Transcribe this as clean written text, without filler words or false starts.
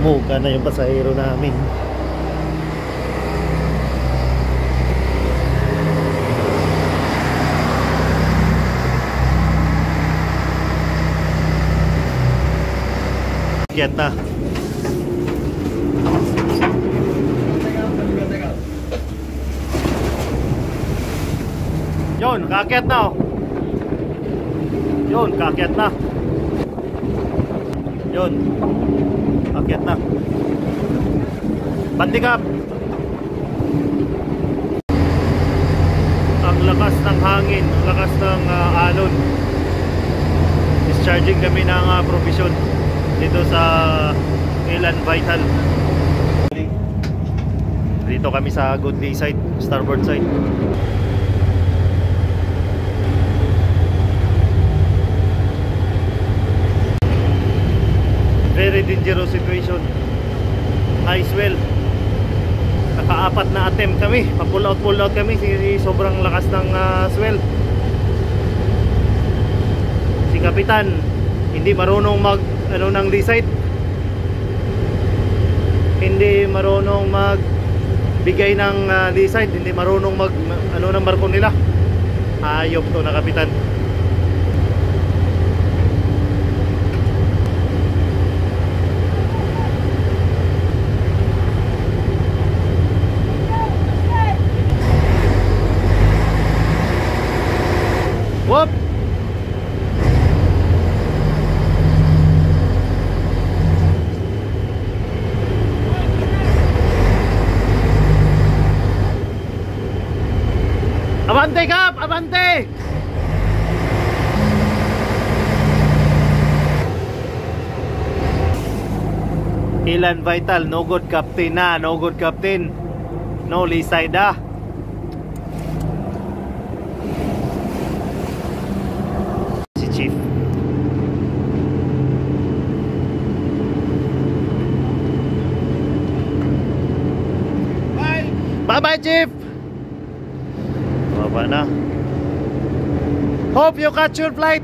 Muga na yung pasahero namin. Akyat na. Yun, kaakyat na oh. Yun, kaakyat na. Yun, kaakyat na. Bandikap. Ang lakas ng hangin, ang lakas ng alon. Discharging kami ng provision dito sa Ilan Vital. Dito kami sa Godley side, starboard side. Very dangerous situation. High swell. Naka-apat na attempt kami. Pa-pull out kami. Sobrang lakas ng swell. Si Kapitan hindi marunong mag ng lee side. Hindi marunong magbigay ng lee side. Hindi marunong mag ng barko nila. Ayop to na Kapitan. Whoop! Abante Kap! Abante! Ilan Vital, no good captain na, no good captain. No lee side ah. Chief. Bye. Bye-bye, Chief. Baba na. Hope you catch your flight.